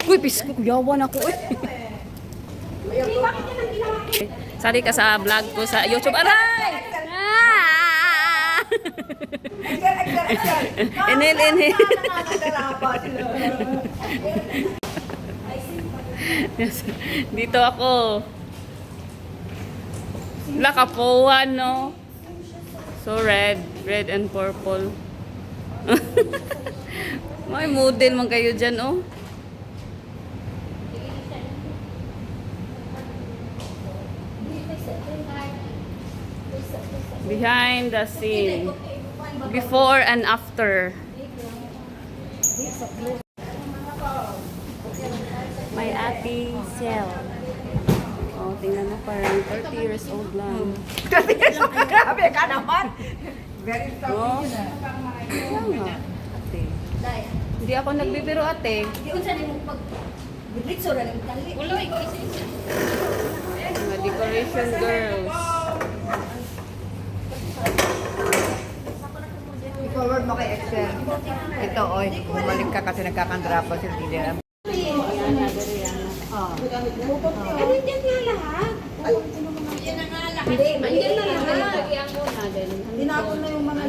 Uy, bisko, yawan ako eh. Sali ka sa vlog ko sa YouTube. Aray! Ah! Inhil, inhil. Dito ako. Lakapuan, no? So red and purple. May model man kayo dyan, oh. Behind the scene. Before and after. My ate Sel. Oh, tingnan mo, parang 30 years old lang. 30 years old, grabe ka naman. Very Oh. strong. Kaya nga, ate. Hindi ako nagbibiro, ate. Di unsa nimo pag bitso ra nimo tali. Ulo ikaw isa. Mga decoration girls. I-forward mo kay Excel. Ito, oy, bumalik ka kasi nagkakandrapa si Lilia. Pero hindi nga lahat. Yan na nga lahat. Hindi, andyan na lahat. Tinapon na yung mga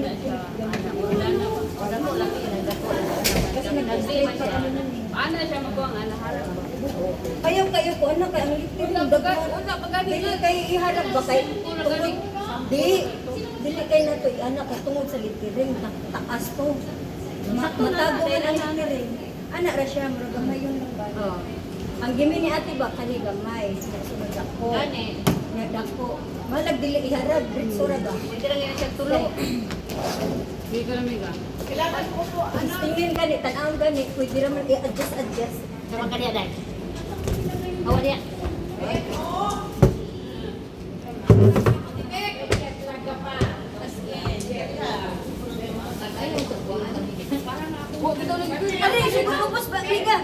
Kasi nag-straight pa kami nun eh. Ano siya magawang anaharap? Kayo ko, ano kaya ang litin ng dagat. Dili kayo iharap ba kayo? Dili kayo na ito, anak, tungod sa litiring, taas to. Matago ka ang litiring. Anak ra siya, maragamay yung lamban. Ang gimi ni ate ba, kani gamay, nasunod ako. Nagdako. Malag dili iharap, britsura ba? Pwede lang yan siya tulo. Hindi ko namiga. Kailangan ko po, ano? Tingin gani, tanawang gani, pwede naman i-adjust. Naman ka niya, Day. Hawa niya. Ano yung sige, upos ba? Liga.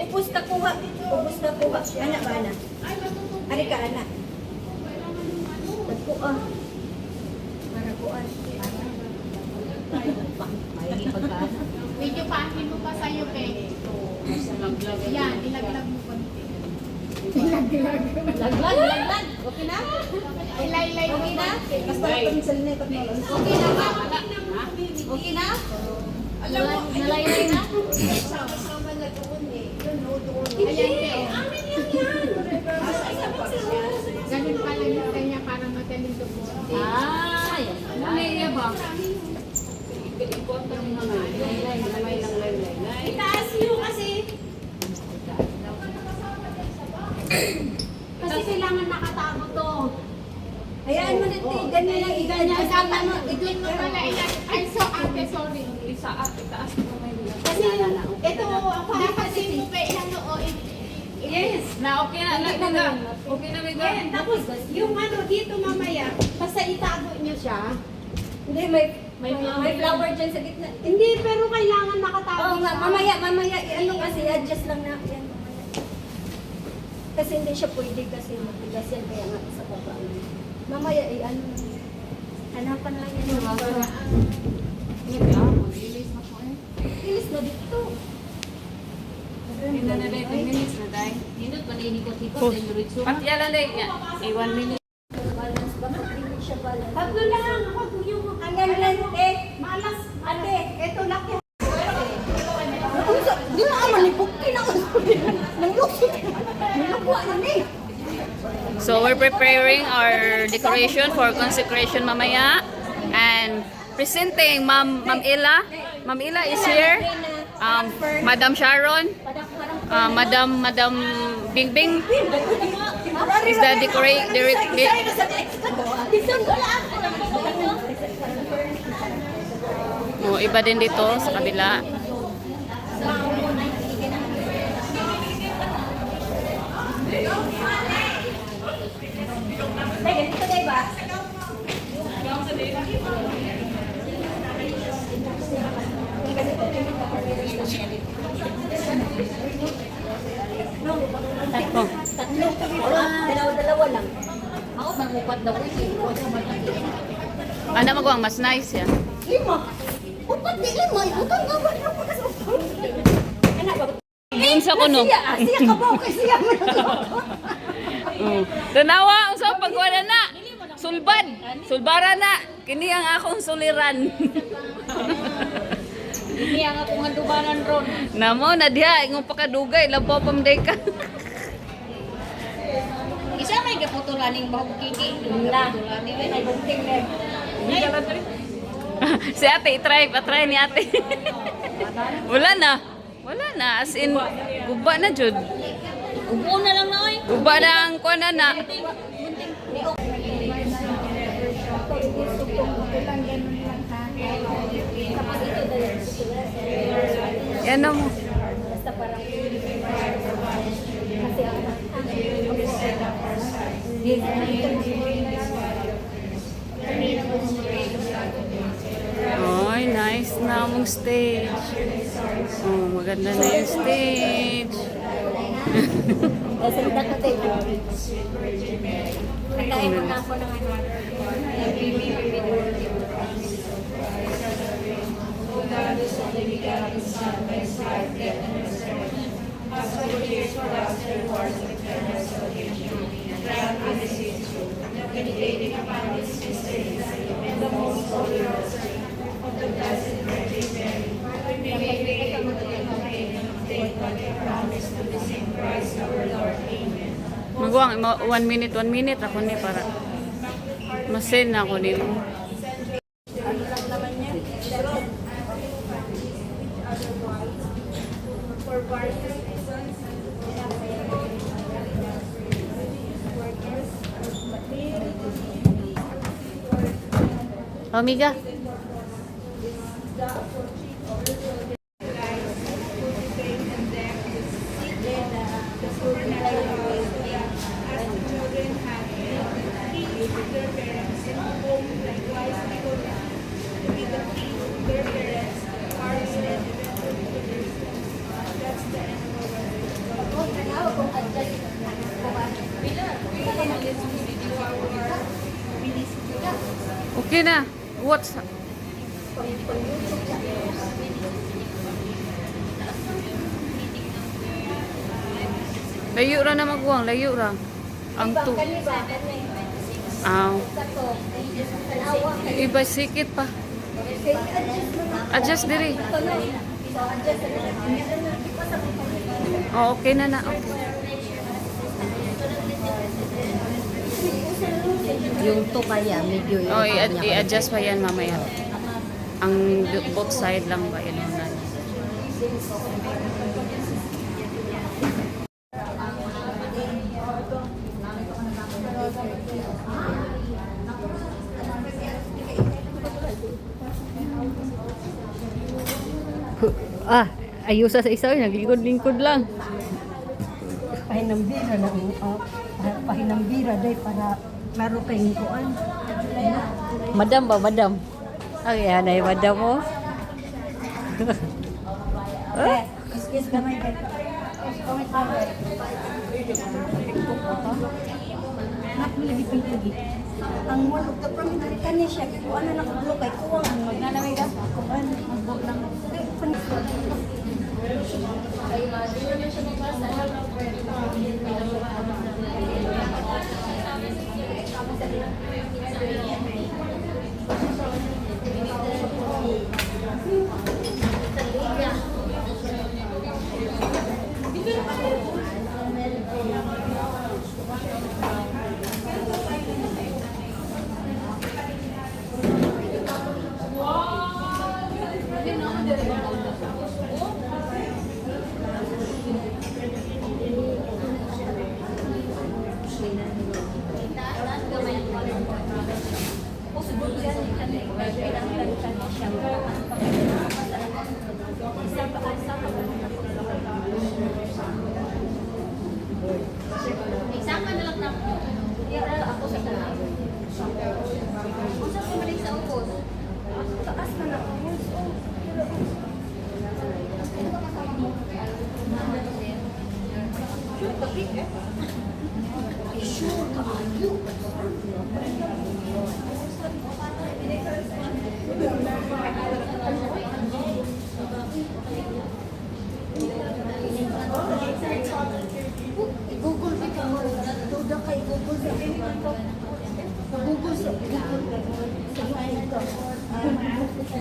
Upos ka kuha. Upos ka kuha. Anak ba, anak? Ari ka, anak. Tagpo ah. Para kuan. May pagkaan. Medyo pahin mo pa sa'yo, Pe. Yan, ilaglag mo pa. Laglag. Okay na? Ilaylay mo na. Basta lang kami sa linay katulad. Okay na ba? Okay na? Nalaylay na? Sama na doon eh. Yun, no, doon. Ayan, Pe. Ganun pala yung kanya para madaling to po. Ah, yan. Ano niya ba? Ikot ng mga laylay, lamay lang laylay. Itaas nyo kasi. Kasi kailangan nakatago to. Hayaan mo na ito. Ganyan lang. Ganyan, dapat mo, doon mo pala ilan. Ay, so, ate, sorry. Itaas mo may lang. Kasi, ito, dapat din mo pa ilan o Yes, na okay na. Okay na, Miga. Yan, tapos yung ano dito mamaya, basta itago nyo siya. Hindi, may flower dyan sa gitna. Hindi, pero kailangan nakatago Oo nga, siya. mamaya, ano kasi, adjust lang na yan. Kasi hindi siya pwede kasi matigas yan, kaya nga sa baba. Mamaya, ano, hanapan lang yan. Ilis na dito. Ina na dahil 10 minutes na dahil. Hinot pa na inikot-ikot. Then ritso. Pati yan lang dahil. 1 minute. Balance, bakit hindi siya balance? Tatlo lang, wag yung Hanggang lente. malas. Ate, ito laki. Di na aman ni Bukki na nanglusot. Nilukwa na ni. So we're preparing our decoration for consecration mamaya and presenting Ma'am Ella. Ma'am Ella is here. Madam Sharon, Madam Bingbing is the Oh, iba din dito sa kabila. Ay, ganito tayo ba? Oh. Dalawa lang. Ako, mangupat daw ito. Ano magawang mas nice yan? 5. Upat di 5. Utang gawan na po kasi. Anak ba? unsa ko no. Siya ka ba kay siya. Tanawa unsa pag wala na. Sulbad. Sulbara na. Kini ang akong suliran. Hindi ang akong handubanan ron. Namo na diha ingong pakadugay labaw pamday ka. Isa may kaputulan ng bahog kiki. Kaputulan nila. Ay bunting na. Si ate, try ni ate. Wala na. Wala na. As in, guba na jud. Upo na lang na oy. Guba na ang kuana na. Yan na mo. Basta parang kasi ang Oy, nice na mong stage. Oh, maganda na yung stage. kasi dako tayo. Nagkain mo na ako ng ano. Magwang, 1 minute ako ni para masin ako nito. Amiga. Okay na. What's layo ra na magwang, layo ra. Ang tu. Aw. Iba sikit pa. Adjust diri. Oh, okay na na. Okay. Yung to kaya medyo Oh, i-adjust pa yan mamaya. Ang both side lang ba yan? Ayusa sa isa, naglingkod-lingkod lang. pahinambira na pahinambira day para klaro kayong kuan. Madam ba, madam? Ay, anay, madam mo. Excuse gamay kay. Comment lang. Nakuligi pili. Ang one of the primary kani siya kuan na nakablo kay kuwang ang magnanaway ka. Kuan magbog lang. Ito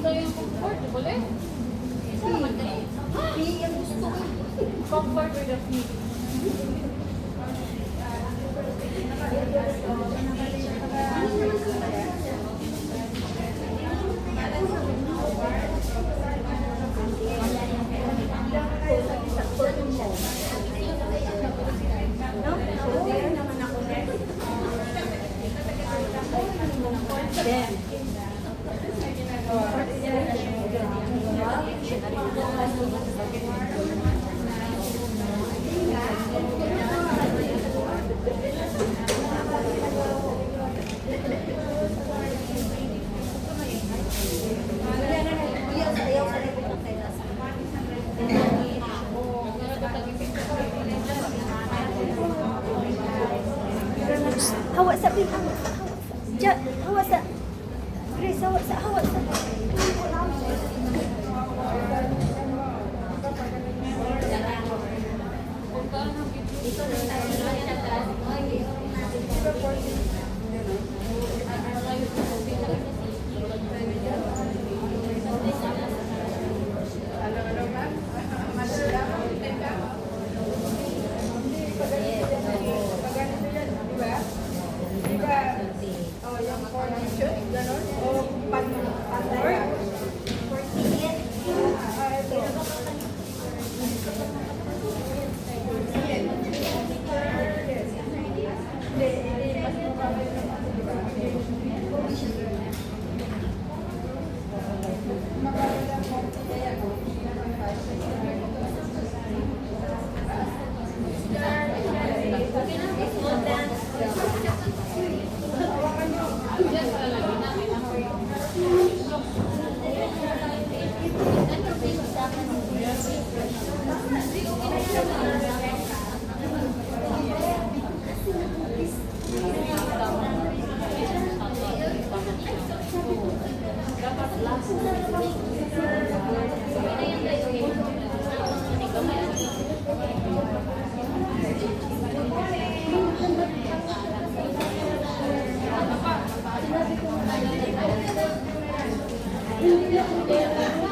yung comfortable eh. Yung gusto ko. Comfort with the feet. No? Meron naman ako. Then, hawa sa pin, hawa sa, hawa sa, Grace, hawa sa, hawa sa. Hindi